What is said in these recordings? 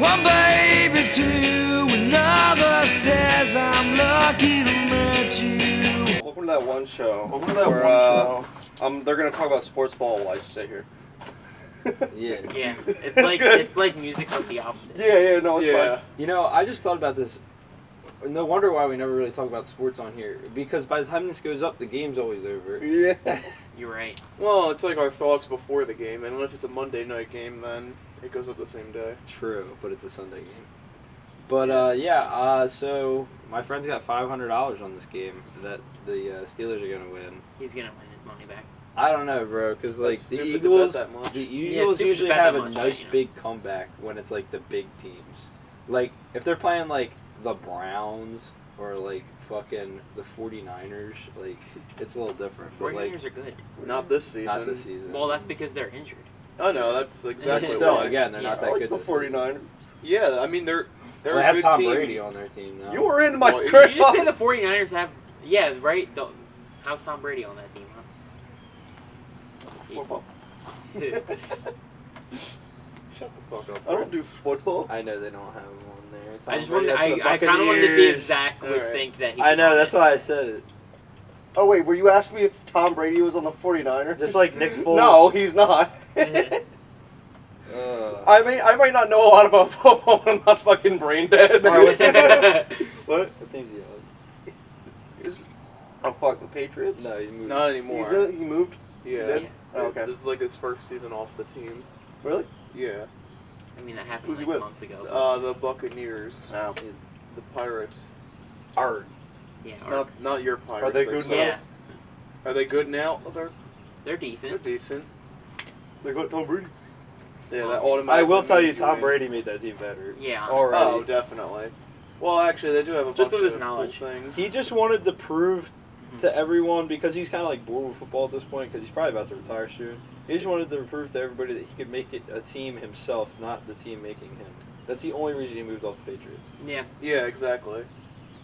One baby, two, another says I'm lucky to meet you. Welcome to That One Show. Welcome to That One Show. They're gonna talk about Sportsball while I sit here. Yeah, it's That's like good. it's like music but the opposite. No, it's fine. You know, I just thought about this. No wonder why we never really talk about sports on here. Because by the time this goes up, the game's always over. Yeah. You're right. Well, it's like our thoughts before the game, and if it's a Monday night game, then it goes up the same day. True, but it's a Sunday game. But so my friend's got $500 on this game that the Steelers are gonna win. He's gonna win his money back. I don't know, bro, because like That's the stupid to bet Eagles, that much. the Yeah, Eagles stupid to usually bet have that a much, nice you know. big comeback when it's like the big teams. Like if they're playing like the Browns or like fucking the 49ers, like it's a little different. But like 49ers are good. Not this season. not this season. Well, that's because they're injured. I know, that's exactly Still, why. again, they're Yeah. not I that like good. the this season. 49ers. Yeah, I mean, they're They a have good Tom team. Brady on their team now. You were in my Well, credit. You just say the 49ers have... Yeah, right? How's Tom Brady on that team, huh? Shut the fuck up. I don't do football. I know they don't have him on there. I just Tom wanted... Brady, that's I the kind of wanted to see if Buccaneers. Zach would Alright. think that he I was know, on that's it. why I said it. Oh wait, were you asking me if Tom Brady was on the 49ers? Just like Nick Foles. No, he's not. I might not know a lot about football, but I'm not fucking brain dead. Alright, what team- What? What team's he on? Is, oh fuck, the Patriots? No, he moved. Not He anymore. moved? Yeah. did? Oh, okay. This is like his first season off the team. Really? Yeah. I mean, that happened Who's he like with? months ago. The Buccaneers. No. The Pirates. Art. Yeah, Not your Pirates. Are they good suck. yeah, Are they good now? they're They're decent. decent. They got Tom Brady. Yeah, that I automatically will tell you, means Tom win. Brady made that team better. Yeah. Already. Oh, definitely. Well, actually, they do have a Just bunch with his of knowledge. cool things. He just wanted to prove to everyone, because he's kind of like bored with football at this point, because he's probably about to retire soon. He just wanted to prove to everybody that he could make it a team himself, not the team making him. That's the only reason he moved off the Patriots. Yeah, Yeah, exactly.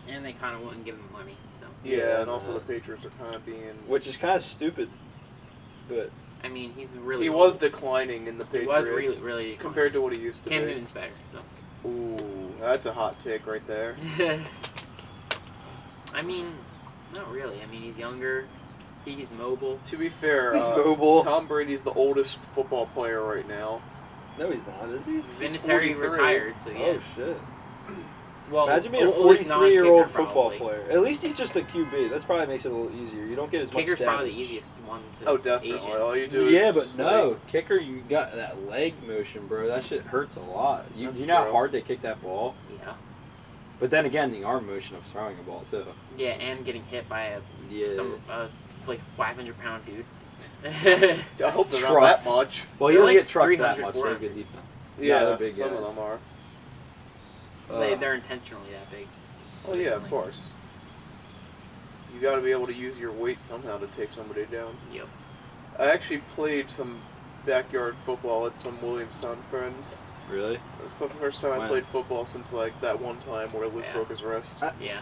and they kind of wouldn't give him money, so. Yeah, and also the Patriots are kind of being. Which is kind of stupid, but I mean, he's really. He old. was declining in the He Patriots. was really compared to what he used to Cam be. Newton's better, so. Ooh, that's a hot take right there. I mean, not really. I mean, he's younger. He's mobile. To be fair, He's mobile. Tom Brady's the oldest football player right now. no, he's not, is he? Vinatieri 43. retired, so yeah. Oh shit! Well, Imagine being a oldest 43-year-old non-kicker, football probably. player. At least he's just a QB. That's probably makes it a little easier. You don't get as much Kicker's damage. probably the easiest one to Oh, definitely. agent. All you do Yeah, is but just, no, like, kicker, you got that leg motion, bro. That shit hurts a lot. You That's know how true. hard they kick that ball? Yeah. But then again, the arm motion of throwing a ball, too. Yeah, and getting hit by Yeah. some like 500-pound dude. I hope they're not Trucked. that much. Well, he They're doesn't like get trucked that 300, much. They're 400. good defense. Yeah, they're big some guys. of them are. They're intentionally that big. Oh yeah, of course. You got to be able to use your weight somehow to take somebody down. Yep. I actually played some backyard football with some Williamstown friends. Really? It's the first time I When? played football since like that one time where Luke Yeah. broke his wrist. Yeah.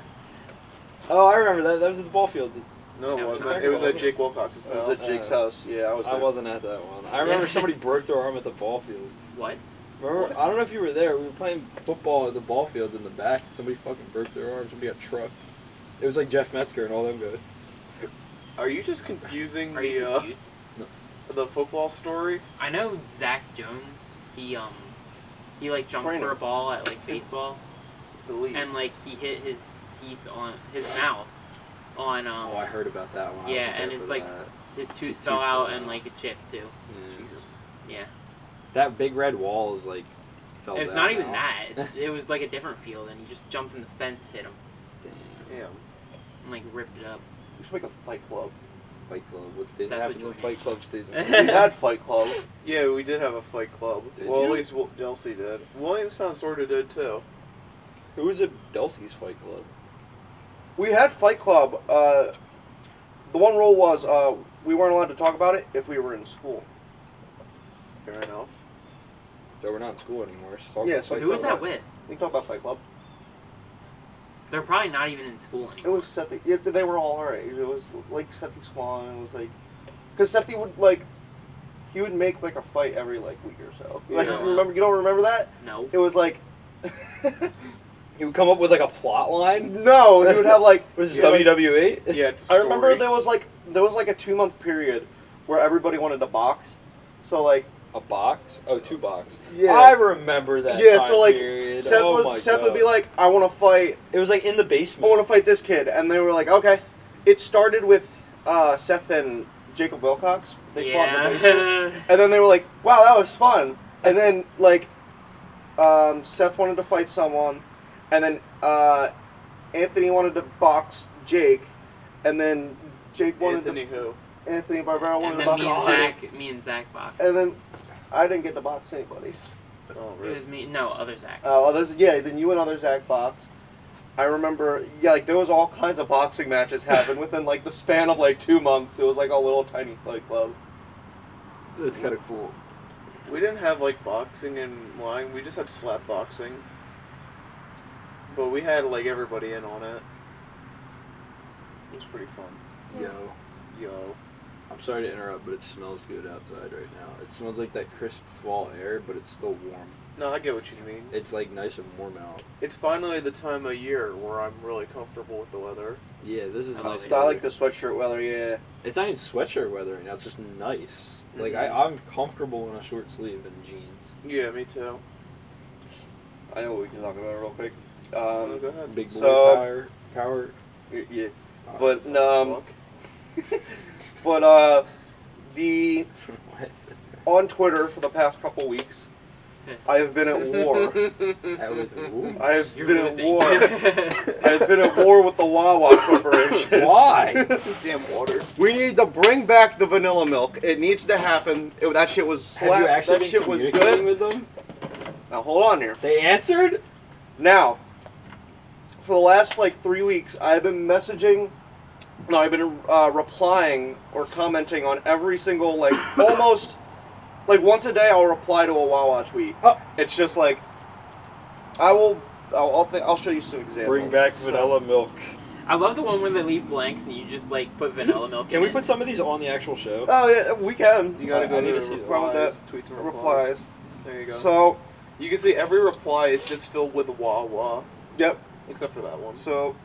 Oh, I remember that. That was at the ball field. No, it That was wasn't. back It was ball. at Jake Wilcox's I house. was at Jake's house. Yeah, I was I there. wasn't at that one. I remember somebody broke their arm at the ball field. What? Remember? I don't know if you were there. We were playing football at the ball field in the back. Somebody fucking broke their arm. Somebody got trucked. It was like Jeff Metzger and all them guys. Are you just confusing Are you the confused? the football story? I know Zach Jones. He like jumped Trainer. for a ball at like baseball, Believe. and like he hit his teeth on his mouth on Oh, I heard about that one. I yeah, wasn't and there it's for like that. his tooth His fell tooth out fell and out. like a chip too. Yeah. Jesus. Yeah. That big red wall is like fell It's down not even now. that. It was like a different field, and he just jumped in the fence, hit him, Damn. Damn. and like ripped it up. We should make a fight club. Fight Club. What stays That's happens what in joining. Fight Club stays in. We had Fight Club. Yeah, we did have a fight club. Did well, you? at least Delsey did. Williamstown sort of did too. Who was at Delsey's Fight Club? We had Fight Club. The one rule was we weren't allowed to talk about it if we were in school. Fair enough. So we're not in school anymore. So talk Yeah, about so Fight Who was Club. that with? We can talk about Fight Club. They're probably not even in school It anymore. was Septi. Yeah, they were all alright. It was like Septi Swan. It was like, because Septi would like he would make like a fight every like week or so. Yeah. Like you don't remember that? No. It was like He would come up with like a plot line. no, he would have like Was this yeah, like- WWE? Yeah, it's a I remember story. there was like a 2-month period where everybody wanted to box. So like A box? Oh, 2 box. yeah. I remember that. Yeah, time so like period. Seth Oh would my Seth would God. be like, I want to fight. It was like in the I basement. want to fight this kid, and they were like, okay. It started with Seth and Jacob Wilcox. They fought in the basement, and then they were like, wow, that was fun. And then like Seth wanted to fight someone, and then Anthony wanted to box Jake, and then Jake wanted Anthony who? to Anthony Barbera wanted And to then box me and Zach boxed. and then I didn't get to box anybody. Oh, It really? was me. No, other Zach. Others, yeah. Then you and other Zach boxed. I remember, yeah, like there was all kinds of boxing matches happen within like the span of like 2 months. It was like a little tiny fight club. That's kind of cool. We didn't have like boxing in line. We just had slap boxing. But we had like everybody in on it. It was pretty fun. Yo. Yo. I'm sorry to interrupt, but it smells good outside right now. It smells like that crisp fall air, but it's still warm. No, I get what you mean. It's like nice and warm out. It's finally the time of year where I'm really comfortable with the weather. Yeah, this is Oh, nice. yeah. I like the sweatshirt weather. Yeah. It's not even sweatshirt weather right now. It's just nice. Like Mhm. I'm comfortable in a short sleeve and jeans. Yeah, me too. I know what we can talk about real quick. Oh, go ahead. Big boy So- power. Yeah. Oh, But Fuck. but the what is it? on Twitter for the past couple weeks, I have been at war. Ooh. I have You're been at losing. war. I have been at war with the Wawa Corporation. Why? Damn water. We need to bring back the vanilla milk. It needs to happen. That shit was Have you slap. actually That been shit was communicating good. with them? Now hold on here. They answered? Now, for the last like 3 weeks, I've been messaging. No, I've been replying or commenting on every single like almost like once a day. I'll reply to a Wawa tweet. Oh. It's just like I'll show you some examples. Bring back So- vanilla milk. I love the one where they leave blanks and you just like put vanilla milk Can in we it. put some of these on the actual show? Oh yeah, we can. You gotta I go need to to see replies, tweets and Replies. There you go. So You can see every reply is just filled with Wawa, yep. except for that one. So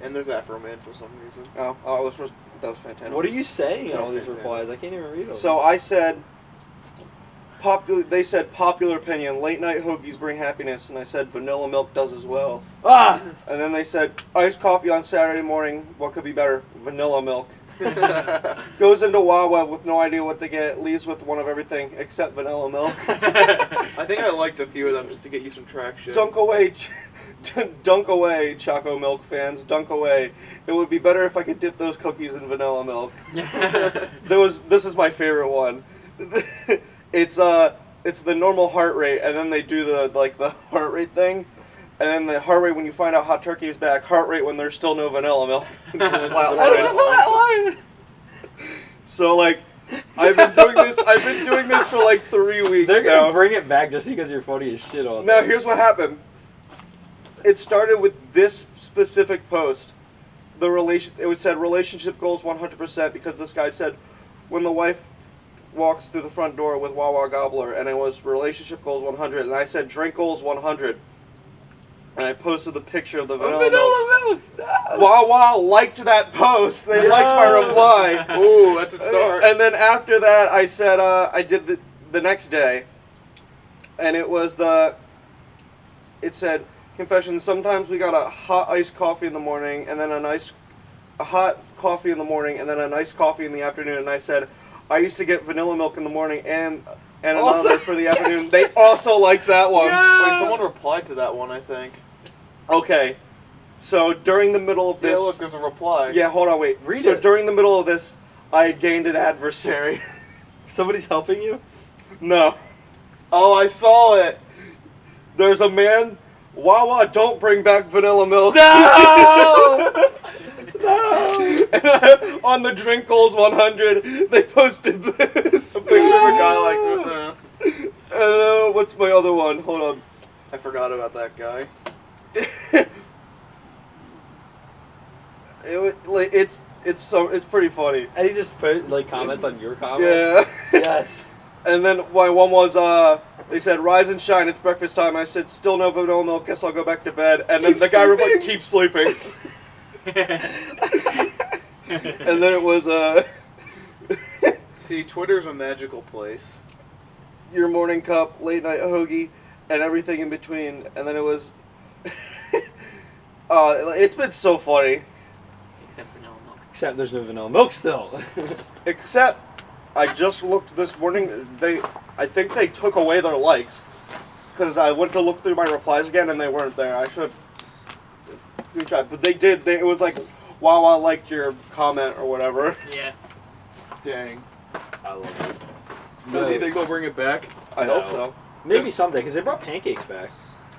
And there's Afro Man for some reason. that was fantastic. What are you saying in all these Okay. replies? I can't even read them. So I said, they said popular opinion, late night hoagies bring happiness, and I said vanilla milk does as well. Ah! And then they said iced coffee on Saturday morning, what could be better? Vanilla milk. Goes into Wawa with no idea what to get, leaves with one of everything except vanilla milk. I think I liked a few of them just to get you some traction. Dunk away, dunk away, Choco Milk fans, dunk away. It would be better if I could dip those cookies in vanilla milk. This is my favorite one. It's the normal heart rate, and then they do the heart rate thing, and then the heart rate when you find out hot turkey is back, heart rate when there's still no vanilla milk. Flatline. So like, I've been doing this for like 3 weeks They're gonna now. bring it back just because you're funny as shit on Now them. here's what happened. It started with this specific post. It said relationship goals 100% because this guy said when the wife walks through the front door with Wawa Gobbler, and it was relationship goals 100, and I said drink goals 100, and I posted the picture of the vanilla milk. milk. Wawa liked that post. They liked my reply. Ooh, that's a start. And then after that, I said I did the next day, and it said confession. Sometimes we got a hot iced coffee in the morning, and then a hot coffee in the morning, and then a nice coffee in the afternoon. And I said I used to get vanilla milk in the morning and Also- another for the afternoon. They also liked that one. Wait, someone replied to that one, I think. Okay, so during the middle of this, Yeah, look, there's a reply. yeah, hold on, wait. Read so it. during the middle of this, I gained an adversary. Somebody's helping you? No. Oh, I saw it. There's a man. Wawa, don't bring back vanilla milk. No! No! On the Drink Goals 100, they posted this. A picture of a guy like, What's my other one? Hold on. I forgot about that guy. It's pretty funny. And he just put like comments on your comments? Yeah. Yes. And then my one was, they said, rise and shine, it's breakfast time. I said, still no vanilla milk, guess I'll go back to bed. And then the guy replied, keep sleeping. And then it was, See, Twitter's a magical place. your morning cup, late night hoagie, and everything in between. And then it was, it's been so funny. Except vanilla milk. Except there's no vanilla milk still. Except, I just looked this morning, I think they took away their likes. Because I went to look through my replies again and they weren't there. I should screenshot. But they did, it was like, Wawa liked your comment or whatever. Yeah. Dang. I love it. So do you think they'll bring it back? I No. hope so. Maybe someday, because they brought pancakes back.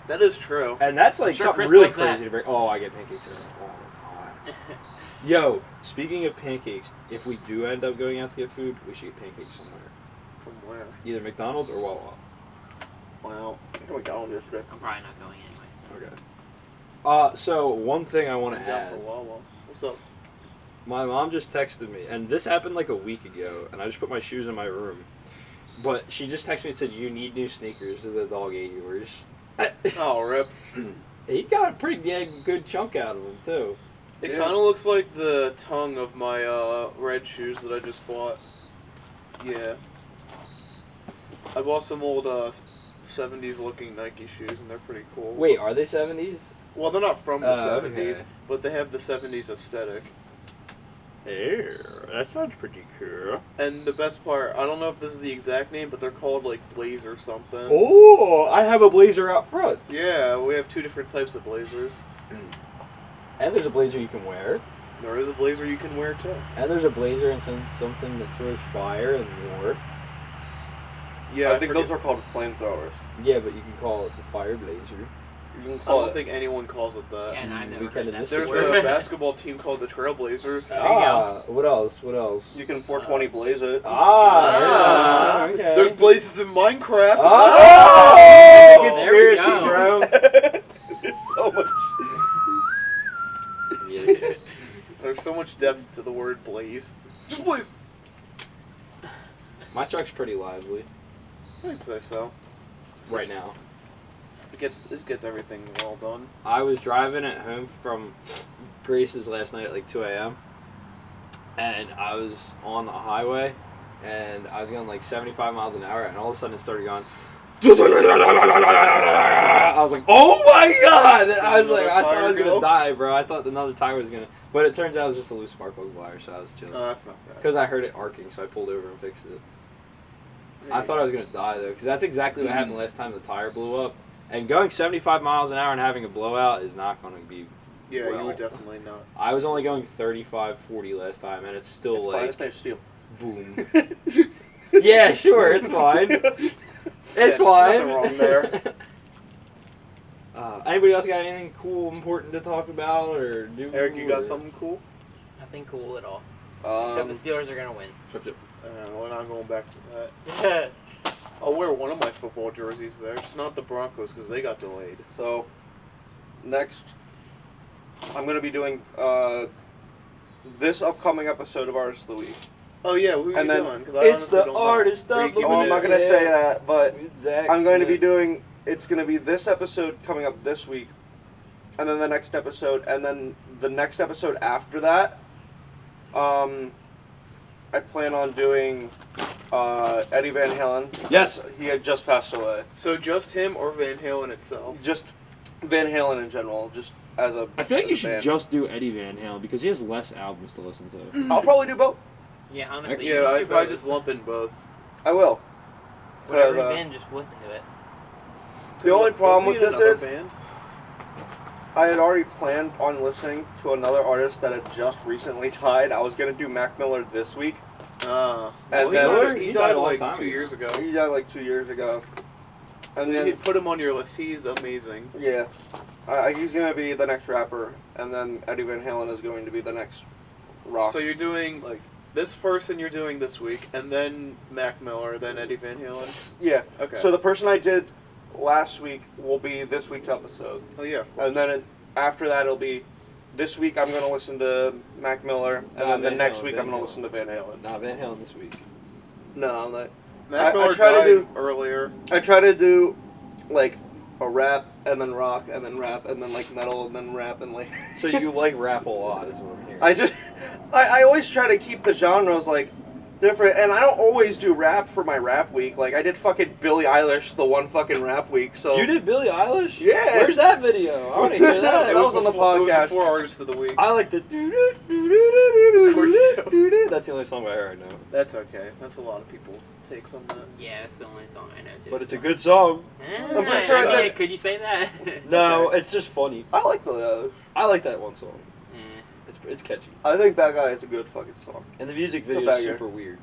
That is true. And that's like Sure, something Chris really likes that. crazy to bring. Oh, I get pancakes. Oh, my God. Yo, speaking of pancakes, if we do end up going out to get food, we should get pancakes somewhere. From where? Either McDonald's or Wawa. Wow. I think I went down yesterday. I'm probably not going anyway. So. Okay. So one thing I want to I'm down add. for Wawa. What's up? My mom just texted me, and this happened like a week ago, and I just put my shoes in my room. But she just texted me and said, you need new sneakers, the dog ate yours. Oh, rip. He got a pretty dang good chunk out of them, too. It Yeah. kind of looks like the tongue of my red shoes that I just bought. Yeah. I bought some old 70s looking Nike shoes and they're pretty cool. Wait, are they 70s? Well, they're not from the 70s, Okay. but they have the 70s aesthetic. Hey, that sounds pretty cool. And the best part, I don't know if this is the exact name, but they're called like Blaze or something. Oh, I have a blazer out front. Yeah, we have two different types of blazers. And there's a blazer you can wear. There is a blazer you can wear too. And there's a blazer and something that throws fire and more. Yeah, I think those are called flamethrowers. Yeah, but you can call it the fire blazer. You can I call don't it. think anyone calls it that. Yeah, and I've We never kinda heard that. just- There's word. a basketball team called the Trailblazers. There you go. Ah, what else? What else? You can 420 blaze it. Ah, yeah, okay. There's blazes in Minecraft. Oh! There we Conspiracy, go. bro. There's so much. Yes. There's so much depth to the word blaze. Just blaze. My truck's pretty lively I'd say so. right now. It gets everything well done. I was driving at home from Grace's last night at like 2 a.m. and I was on the highway and I was going like 75 miles an hour and all of a sudden it started going. I was like, oh my god! I was like, I thought I was gonna die, bro. I thought another tire was gonna. But it turns out it was just a loose spark plug wire, so I was chilling. That's not bad. Because I heard it arcing, so I pulled over and fixed it. I thought I was gonna die though, because that's exactly what happened last time the tire blew up. And going 75 miles an hour and having a blowout is not going to be. Yeah, well. you would definitely not. I was only going 35, 40 last time, and it's still It's fine. like It's made of steel. boom. Yeah, sure, it's fine. It's fine. Nothing wrong there. Anybody else got anything cool, important to talk about or do? Eric, you got or- something cool? Nothing cool at all. Except Um, the Steelers are gonna win. We're not going back to that. I'll wear one of my football jerseys there. It's not the Broncos because they got delayed. so, next, I'm going to be doing this upcoming episode of Artist of the Week. Oh yeah, who are And you then doing? 'Cause It's honestly the don't know. artist Are you of the keeping Oh, I'm it- not going to say that, but With Zach I'm going to be Smith. doing, it's going to be this episode coming up this week, and then the next episode, and then the next episode after that, I plan on doing Eddie Van Halen. Yes. He had just passed away. So just him or Van Halen itself? Just Van Halen in general, just as a I feel like as you a should band. just do Eddie Van Halen because he has less albums to listen to. I'll probably do both. Yeah, honestly. Yeah, just I'd do probably both. just lump in both. I will. Whatever But, he's in, just listen to it. The only problem with Wasn't he this in is another band? I had already planned on listening to another artist that had just recently died. I was gonna do Mac Miller this week. And And he then- died, He he died died a long like time 2 ago. years ago. He died like 2 years ago. And You then put him on your list. He's amazing. yeah, he's gonna be the next rapper, and then Eddie Van Halen is going to be the next rock. So you're doing like this person you're doing this week, and then Mac Miller, then Eddie Van Halen. yeah. Okay. So the person I did last week will be this week's episode, Oh yeah. Of course. and then after that it'll be this week I'm gonna listen to Mac Miller, and Nah, then the Van next Halen, week Van I'm gonna Halen. listen to Van Halen. Nah, Van Halen this week. No, I'm not. Mac I Miller try to died do- earlier. I try to do like a rap and then rock and then rap and then like metal and then rap and like. So you like rap a lot, is what I'm hearing. I always try to keep the genres like different, and I don't always do rap for my rap week. Like I did fucking Billie Eilish the one fucking rap week. So You did Billie Eilish? Yeah. Where's that video? I want to hear that. That was on the It was podcast. before Artist of the Week. I like the Of course you do. That's the only song by her I know. That's okay. That's a lot of people's takes on that. Yeah, it's the only song I know too. But it's a good song. I'm pretty sure I yeah, did- could you say that? No, Okay. it's just funny. I like Billie Eilish. I like that one song. Eh. It's catchy. I think Bad Guy is a good fucking song. And the music a video is banger. super weird.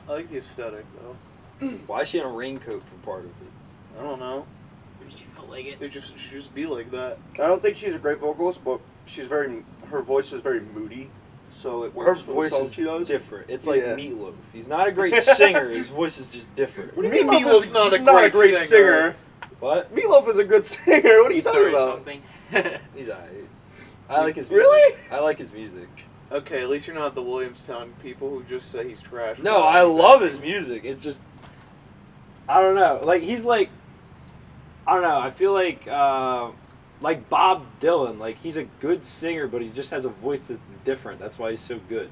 I like the aesthetic though. Why is she in a raincoat for part of it? I don't know. She felt like it. They just she just be like that. I don't think she's a great vocalist, but her voice is very moody, so it Her works for the voice song is she does. different. It's like Yeah. Meatloaf. He's not a great singer. His voice is just different. What do you mean Meatloaf's Meatloaf's not a great singer? What? Meatloaf is a good singer. What are you He talking started about? something. He's alright. I like his music. Really? I like his music. Okay, at least you're not the Williamstown people who just say he's trash. No, I love his music. It's just, I don't know. Like he's like, I don't know. I feel like Bob Dylan. Like he's a good singer, but he just has a voice that's different. That's why he's so good.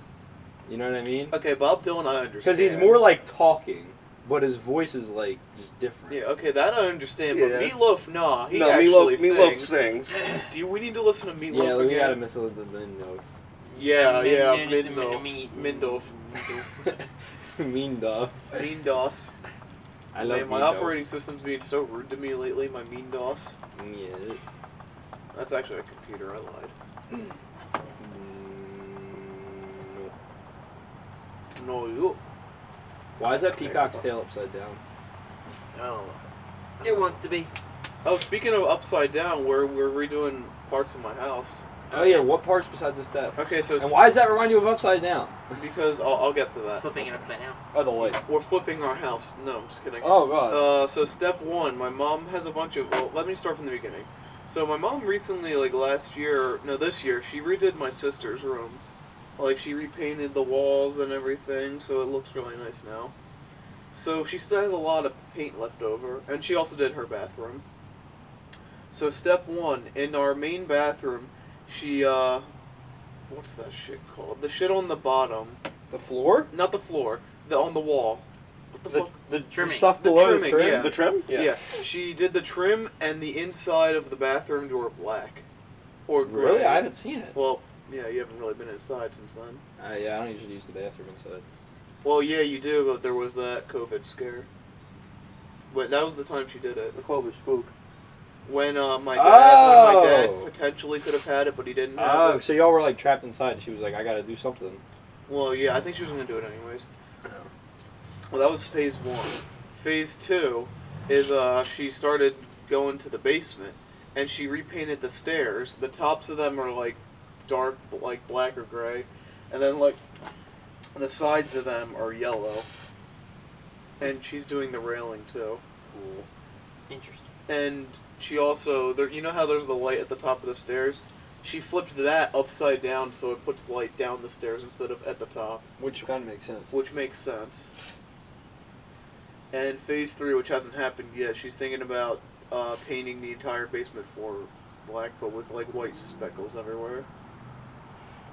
You know what I mean? Okay, Bob Dylan, I understand. Because he's more like talking, but his voice is like just different. Yeah, okay, that I understand. Yeah. But Meatloaf, nah, he No, actually Meatloaf sings. sings. We need to listen to Meatloaf Yeah, again? we gotta miss a little bit. No. Yeah, Just Mindorf. Mindorf. Mean dog. Mean DOS. I love Man, my Mean Dog. operating system's being so rude to me lately, my Mean DOS. Yeah. That's actually a computer, I lied. No. No, you. Why is that peacock's tail upside down? I don't know. It wants to be. Oh, speaking of upside down, we're redoing parts of my house. Oh yeah, what parts besides the step? Okay, so And why does that remind you of upside down? because I'll get to that. Flipping it upside down. Oh, the light. We're flipping our house. No, I'm just kidding. Oh god. So step one, my mom has a bunch of. Well, let me start from the beginning. So my mom recently, like this year, she redid my sister's room. Like she repainted the walls and everything, so it looks really nice now. So she still has a lot of paint left over, and she also did her bathroom. So step one, in our main bathroom, she what's that shit called? The shit on the bottom, The floor? not the floor, on the wall. What the fuck? The Trimming. stuff The below trimming, the trim? yeah. The trim? Yeah. She did the trim and the inside of the bathroom door black. Or gray. Really? I haven't seen it. Well, yeah, you haven't really been inside since then. Yeah, I don't usually use the bathroom inside. Well, yeah, you do, but there was that COVID scare. But that was the time she did it. The COVID spook. When my dad Oh. potentially could have had it, but he didn't. Oh, Have it. so y'all were like trapped inside and she was like, I gotta do something. Well, yeah, I think she was gonna do it anyways. Well, that was phase one. Phase two is she started going to the basement, and she repainted the stairs. The tops of them are like dark, like black or gray, and then like the sides of them are yellow. And she's doing the railing too. Cool. Interesting. And she also, you know how there's the light at the top of the stairs? She flipped that upside down so it puts light down the stairs instead of at the top. Which kind of makes sense. Which makes sense. And phase 3, which hasn't happened yet, she's thinking about painting the entire basement floor black, but with like white speckles everywhere.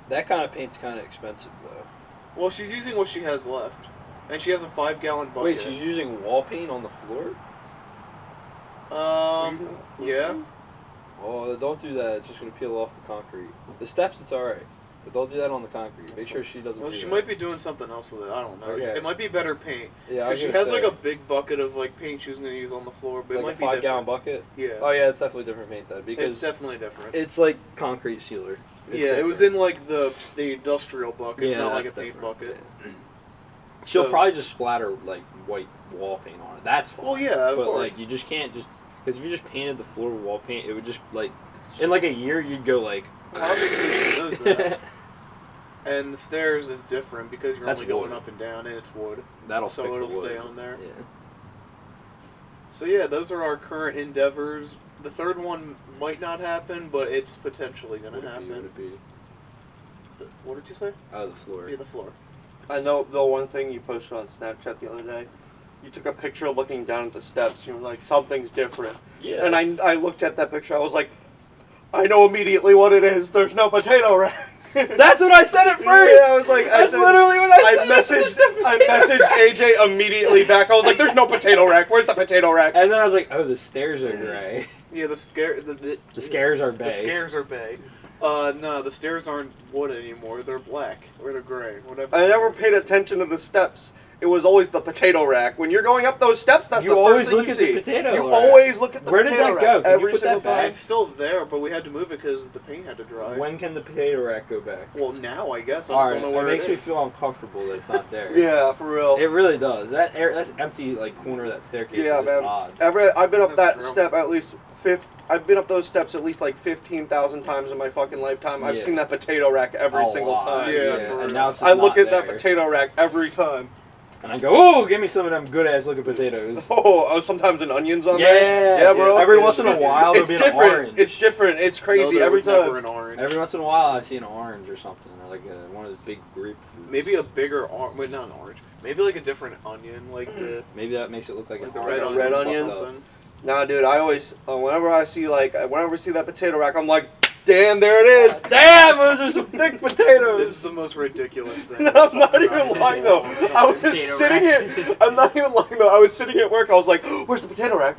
That kind of paint's kind of expensive though. Well, she's using what she has left. And she has a 5-gallon bucket. Wait, she's using wall paint on the floor? Yeah. Oh, don't do that. It's just gonna peel off the concrete. The steps, it's alright. But don't do that on the concrete. Make sure she doesn't Well, do she that. might be doing something else with it. I don't know. Okay. It might be better paint. Yeah, I was Because she gonna has say, like a big bucket of like paint she was gonna use on the floor, but it like might a be 5-gallon different. bucket. Yeah. Oh yeah, it's definitely different paint then It's because definitely different. it's like concrete sealer. It's Yeah, it was different. in like the industrial bucket. It's Yeah, not like a that's paint different. bucket. She'll So- probably just splatter like white wall paint on it. That's fine. Well, yeah, of but course. like you just can't just because if you just painted the floor with wall paint, it would just like in like a year you'd go like. Well, obviously she knows that. And the stairs is different because you're That's only going wood. up and down, and it's wood. That'll So stick it'll to wood. stay on there. Yeah. So yeah, those are our current endeavors. The third one might not happen, but it's potentially gonna Would it be, happen. would it be? What did you say? The floor. Yeah, the floor. I know the one thing you posted on Snapchat the other day. You took a picture looking down at the steps. You were like, something's different. Yeah. And I looked at that picture. I was like, I know immediately what it is. There's no potato rack. That's what I said at first. Yeah, I was like, That's literally what I said. I messaged AJ immediately back. I was like, there's no potato rack. Where's the potato rack? And then I was like, oh, the stairs are gray. Yeah, the scares are bay. The scares are bay. No, the stairs aren't wood anymore. They're black or they're gray, whatever. I never paid attention to the steps. It was always the potato rack. When you're going up those steps, that's the first thing you see. You always look at the potato You rack. always look at the Where did potato that go? rack Can you every put single that back? time. It's still there, but we had to move it because the paint had to dry. When can the potato rack go back? Well, now I guess. I All just right, don't know where it makes it me is. feel uncomfortable that it's not there. Yeah, for real. It really does. That's empty, like corner of that staircase. Yeah, is man. Odd. I've been up That's that true. step at least 50. I've been up those steps at least like 15,000 times in my fucking lifetime. I've Yeah. seen that potato rack every A single lot. time. Yeah, Yeah, for and real. now it's just I look not at that there. potato rack every time. And I go, oh, give me some of them good ass looking potatoes. Oh, sometimes an onions on Yeah, there. Yeah, bro. Every once in a while, It's there'll be an different. orange. It's different. It's crazy No, there every was never time. an orange. Every once in a while, I see an orange or something, or like one of those big grapefruits. Maybe a bigger orange. Wait, not an orange. Maybe like a different onion, like the Maybe that makes it look like like an the orange. red onion. red or onion? something. Nah, dude. I always, whenever I see that potato rack, I'm like, damn, there it is. Damn, those are some thick This potatoes. is the most ridiculous thing. I'm not even lying though. I was Potato sitting rack. I'm not even lying though. I was sitting at work. I was like, "Where's the potato rack?"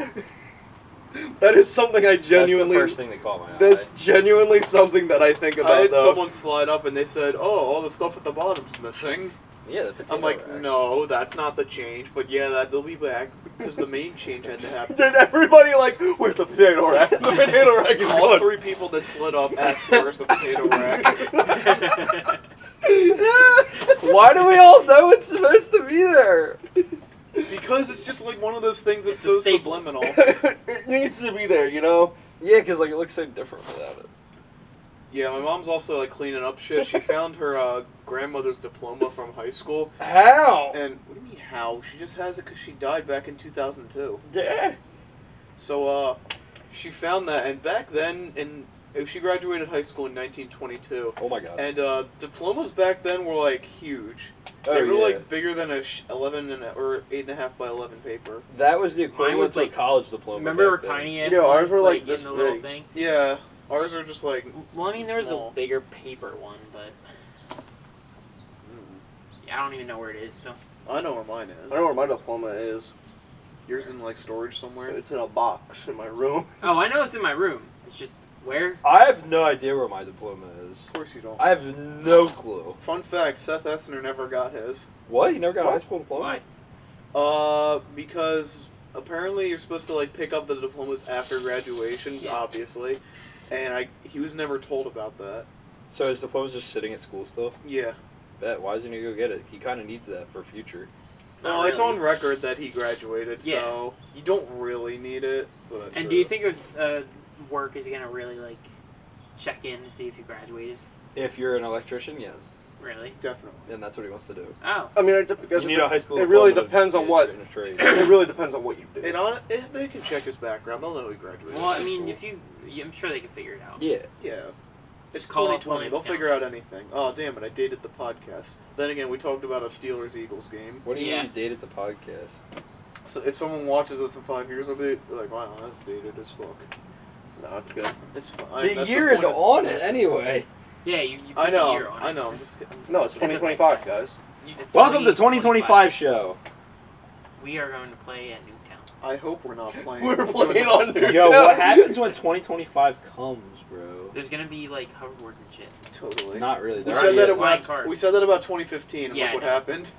That is something I genuinely. That's the first thing that caught my eye. That's genuinely something that I think I about had though. someone slide up and they said, "Oh, all the stuff at the bottom's missing." Yeah, the potato I'm like, rack. "No, that's not the change." But yeah, they'll be back because the main change had to happen. Then everybody like, "Where's the potato rack?" The potato rack is All gone. 3 people that slid up asked, "Where's the potato rack?" Why do we all know it's supposed to be there? Because it's just like one of those things that's It's so a staple. subliminal. It needs to be there, you know. Yeah, because like it looks so different without it. Yeah, my mom's also like cleaning up shit. She found her grandmother's diploma from high school, How? and what do you mean how? She just has it because she died back in 2002. Yeah. So she found that, and back then, she graduated high school in 1922, Oh my god. and diplomas back then were like huge. Oh, They were yeah. like bigger than a 11 or 8.5 by 11 paper. That was the equivalent was to like- a college diploma. Remember our back then. tiny ass Yeah, ours ones, were, like, in this the little big. thing? Yeah, ours are just like. Well, I mean, there was Small. a bigger paper one, but yeah, I don't even know where it is. So I know where mine is. I know where my diploma is. Yours in like storage somewhere. It's in a box in my room. oh, I know it's in my room. It's just where? I have no idea where my diploma is. Of course you don't. I have no clue. Fun fact: Seth Essner never got his. What? You never got a What? high school diploma? Why? Because apparently you're supposed to like pick up the diplomas after graduation, Yeah. obviously, and he was never told about that. So his diploma's just sitting at school still? Yeah. Bet. Why doesn't he go get it? He kind of needs that for future. No, Not it's really. on record that he graduated, Yeah. so you don't really need it. But And do you think of work is gonna really like check in to see if you graduated? If you're an electrician, yes. Really? Definitely. And that's what he wants to do. Oh. I mean, because You need a high school it really diploma to depends on get what. in a trade. It really depends on what you do. They can check his background. They'll know he graduated. Well, I high mean, school. I'm sure they can figure it out. Yeah. Yeah. It's Just call up 2020. They'll Williamstown. figure out anything. Oh, damn it. I dated the podcast. Then again, we talked about a Steelers-Eagles game. What do you Yeah. mean you dated the podcast? So if someone watches this in 5 years, they'll be like, wow, that's dated as fuck. No, it's good. It's fine. The That's year is point of- on it anyway. Yeah, you put I the year know. on I it. know. I'm just kidding. No, it's 2025, guys. It's Welcome to 2025 show. We are going to play at Newtown. I hope we're not playing. We're playing on Newtown. Yo, what happens when 2025 comes, bro? There's gonna be like hoverboards and shit. Totally. Not really. We There said already that is. Flying about cars. we said that about 2015. And Yeah, look I what know. happened.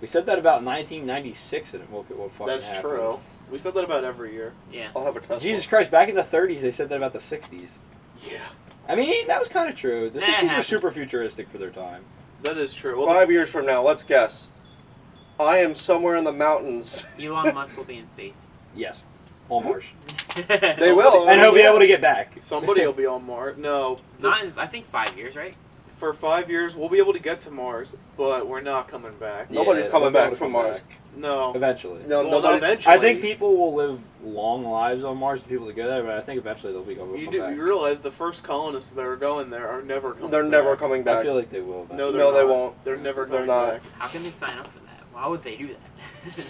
We said that about 1996, and look at what fucking That's happened. true. We said that about every year. Yeah. I'll have a Tesla. Jesus Christ, back in the 30s, they said that about the 60s. Yeah. I mean, that was kind of true. The That 60s were happens. super futuristic for their time. That is true. Well, 5 years from now, let's guess. I am somewhere in the mountains. Elon Musk will be in space. Yes. On Mars. They will. And he'll be able to get back. somebody will be on Mars. No. Not in, I think 5 years, right? for 5 years, we'll be able to get to Mars, but we're not coming back. Nobody's coming they'll be able back to from come Mars. back. No. Eventually. No, Well, nobody. eventually. I think people will live long lives on Mars, people that go there, but I think eventually they'll be able to You come do back. you realize the first colonists that are going there are never coming They're back. never coming back. I feel like they will. No, eventually. they're No, they not. won't. They're never They're coming not. back. How can they sign up for that? Why would they do that?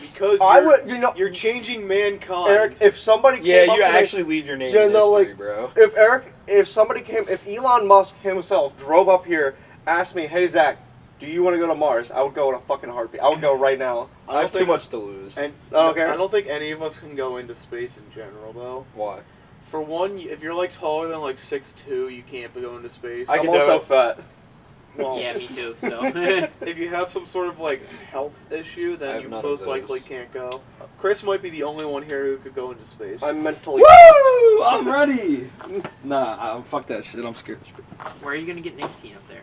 Because I you're, would, you know, you're changing mankind. Eric. If somebody came Yeah, up you to me- actually leave your name Yeah, in no, history, like- bro. if Elon Musk himself drove up here, asked me, "Hey Zach, do you want to go to Mars?" I would go in a fucking heartbeat. I would go right now. I have too much to lose. And Okay. I don't think any of us can go into space in general, though. Why? For one, if you're like taller than like 6'2", you can't go into space. I I'm can do also it. fat. Well, Yeah, me too. So if you have some sort of like health issue, I then have you none of most those. likely can't go. Chris might be the only one here who could go into space. I'm mentally. Woo! I'm ready. Nah, fuck that shit. I'm scared. where are you gonna get nicotine up there?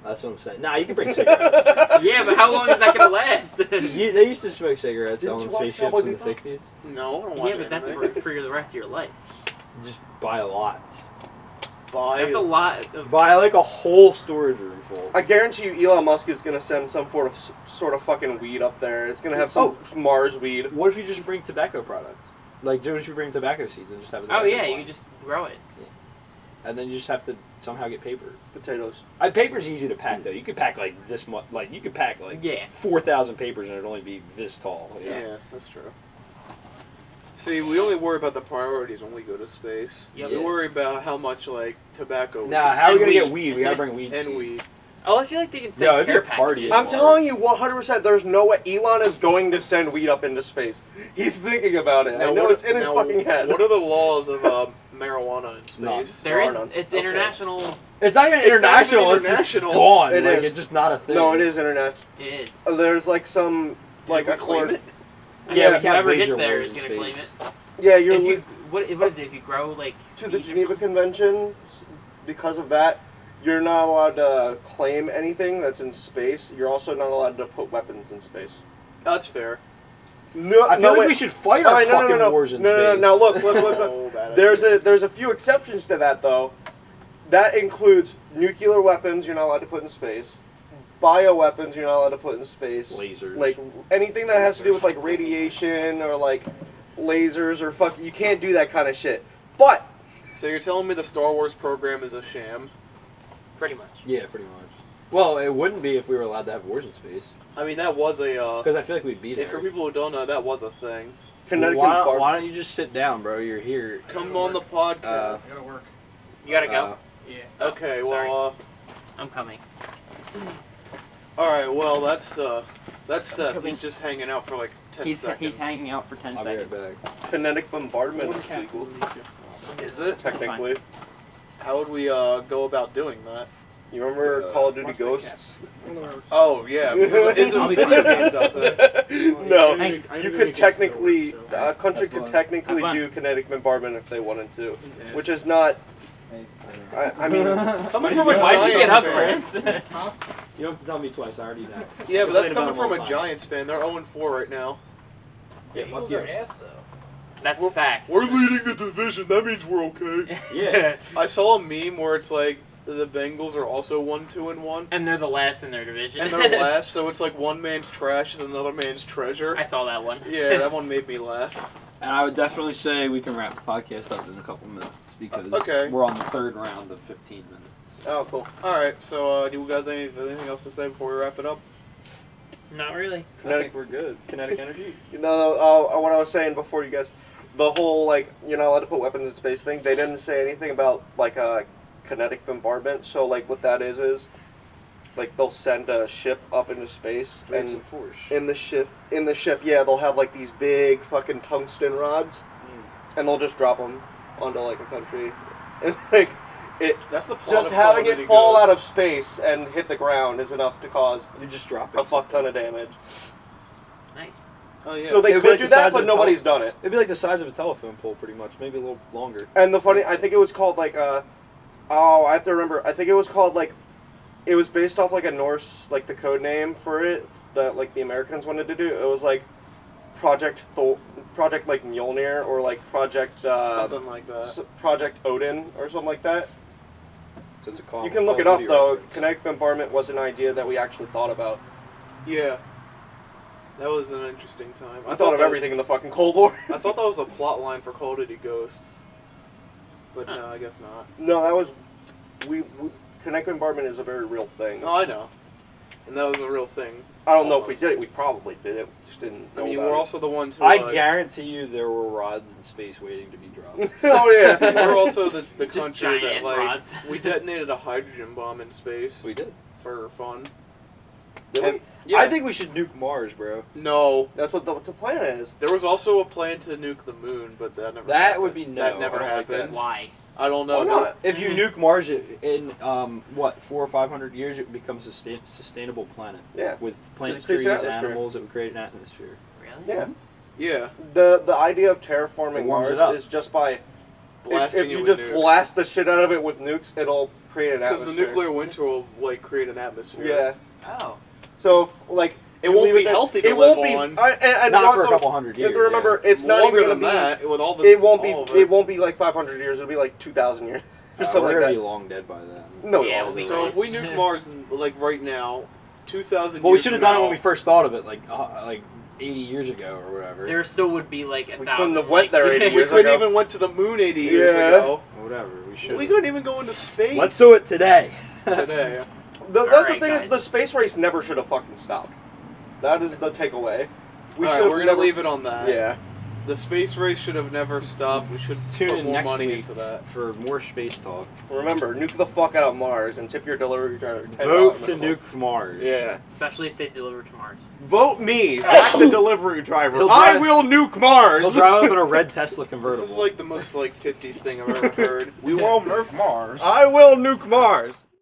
That's what I'm saying. Nah, you can bring cigarettes. Yeah, but how long is that gonna last? They used to smoke cigarettes Didn't on you watch spaceships Cowboy in the Bebop? 60s. No, I don't watch Yeah, but that's anime. for the rest of your life. Just buy lots. That's a lot of. Buy like a whole storage room full. I guarantee you, Elon Musk is gonna send some sort of fucking weed up there. It's gonna have some Mars weed. What if you just bring tobacco products? Like, what if you bring tobacco seeds and just have a Oh tobacco yeah, you plant? can just grow it. And then you just have to somehow get paper. Potatoes. Paper's easy to pack though. You could pack like this much. Like you could pack like Yeah. 4,000 papers and it'd only be this tall. Yeah, that's true. See, we only worry about the priorities when we go to space. Yep. We Yeah. worry about how much like tobacco. Nah, how are we gonna And get weed. weed? We gotta bring weed and seeds. weed. Oh, I feel like they can send Yo, if care you're partying- packages. I'm telling you, 100%. There's no way Elon is going to send weed up into space. He's thinking about it. I know what- it's in his now, fucking head. What are the laws of marijuana in space? None. There is. None. It's Okay. international. It's not even It's not international. even It's just international. gone. It like, is. It's just not a thing. No, it is international. It is. There's like some like Did a we claim court. it? Yeah, we can't whoever raise gets your there wage is in gonna claim space. it. Yeah, you're If you, what is it? If you grow like to the seeds or Geneva something? Convention. Because of that, you're not allowed to claim anything that's in space. You're also not allowed to put weapons in space. That's fair. No, I feel no, like wait. we should fight All our right, fucking no. wars in No, space. Now look. Oh, bad There's idea. a few exceptions to that though. That includes nuclear weapons. You're not allowed to put in space. Bioweapons. You're not allowed to put in space. Lasers. Like anything that has to do with like radiation or like lasers or fuck. You can't do that kind of shit. But So you're telling me the Star Wars program is a sham? Pretty much. Yeah, pretty much. Well, it wouldn't be if we were allowed to have wars in space. I mean, that was a. Because I feel like we'd be there. For people who don't know, that was a thing. Connecticut Why don't you just sit down, bro? You're here. Come on the podcast. I gotta work. You gotta go. Yeah. Okay, Sorry. well, I'm coming. all right. Well, that's Seth. He's just hanging out for like 10 seconds. He's hanging out for 10 I'll be right seconds. back. kinetic bombardment is legal. Is it? Technically. How would we go about doing that? You remember Call of Duty Ghosts? Oh yeah, because it is a I'll be video fine. game, does it? No, Thanks. you could technically, a country could fun. technically Have fun. do kinetic bombardment if they wanted to, which is not. I mean, Coming from a Why'd you get up, Giants fan. Chris? You don't have to tell me twice. I already know. Yeah, but that's Complain coming about from them a all the time. Giants fan. They're 0-4 right now. Yeah, fuck you. That's fact. We're leading the division. That means we're okay. Yeah. I saw a meme where it's like the Bengals are also 1-2-1, And they're the last in their division. and they're last. So it's like one man's trash is another man's treasure. I saw that one. Yeah, that one made me laugh. And I would definitely say we can wrap the podcast up in a couple minutes because Okay. we're on the third round of 15 minutes. oh cool. All right, so do you guys have anything else to say before we wrap it up? Not really. I think we're good. Kinetic energy. What I was saying before, you guys, the whole like you're not allowed to put weapons in space thing. They didn't say anything about like kinetic bombardment. So like what that is like they'll send a ship up into space Makes and a force. in the ship, yeah, they'll have like these big fucking tungsten rods, and they'll just drop them onto like a country, and like it. That's the plot Just of having Call of it Duty fall Ghosts. out of space and hit the ground is enough to cause You just drop it. a fuck ton of damage. Nice. Oh yeah. So they It'd be could like do the that, size but of a nobody's done it. It'd be like the size of a telephone pole, pretty much. Maybe a little longer. And the funny, I think it was called like I have to remember. I think it was called like, it was based off like a Norse, like the code name for it that like the Americans wanted to do. It was like Project like Mjolnir or like Project something like that. Project Odin or something like that. It's a You can look it up, Duty though. reference. Kinetic bombardment was an idea that we actually thought about. Yeah. That was an interesting time. I thought of everything in the fucking Cold War. I thought that was a plot line for Call of Duty Ghosts. But no, I guess not. No, that was... Kinetic bombardment is a very real thing. Oh, I know. And that was a real thing. I don't know if we did it. We probably did it. We just didn't know I mean, about we're it. also the ones who... I guarantee you there were rods in space waiting to be dropped. Oh, yeah. We're also the Just country that, giant-ass like, rods. we detonated a hydrogen bomb in space. We did. For fun. Did we? Yeah. I think we should nuke Mars, bro. No. That's what the plan is. There was also a plan to nuke the moon, but that never That happened. would be no. That never I don't like that. happened. Why? I don't know. Why not? If you nuke Mars in what 400 or 500 years, it becomes a sustainable planet. Yeah. With plants, Just creates trees, an atmosphere. animals, it would create an atmosphere. Really? Yeah. Yeah. The idea of terraforming It warms Mars it up. is just by... Blasting if you it just with nukes. blast the shit out of it with nukes, it'll create an Because atmosphere. the nuclear winter will, like, create an atmosphere. Yeah. Oh. So, if, like... It you won't leave be there- healthy to it live won't be, on. and Not also, for a couple hundred You years. have to remember, yeah. it's not Longer even than gonna that, with all the... be... It won't be. all of It won't be like 500 years. It'll be like 2,000 years, or something We're like gonna that. be long dead by then. No, Yeah, it we'll be won't. So right. if we nuke Mars, like, right now, 2,000 Well, we years should have from done it now- when we first thought of it, like 80 years ago or whatever. There still would be like a We thousand. couldn't have went there 80 We years couldn't ago. even went to the moon 80 years Yeah. ago. Whatever. We should. We couldn't even go into space. Let's do it today. today. That's Alright, the thing guys. is, the space race never should have fucking stopped. That is the takeaway. We Alright, should. we're gonna leave it on that. Yeah. The space race should have never stopped. We should Tune put in more next money week into that. for more space talk. Remember, nuke the fuck out of Mars and tip your delivery driver $10. Vote to nuke Mars. Yeah. Especially if they deliver to Mars. Vote me, Zach the delivery driver. He'll I drive- will nuke Mars. He'll drive up in a red Tesla convertible. This is like the most like 50s thing I've ever heard. We will nuke Mars. I will nuke Mars.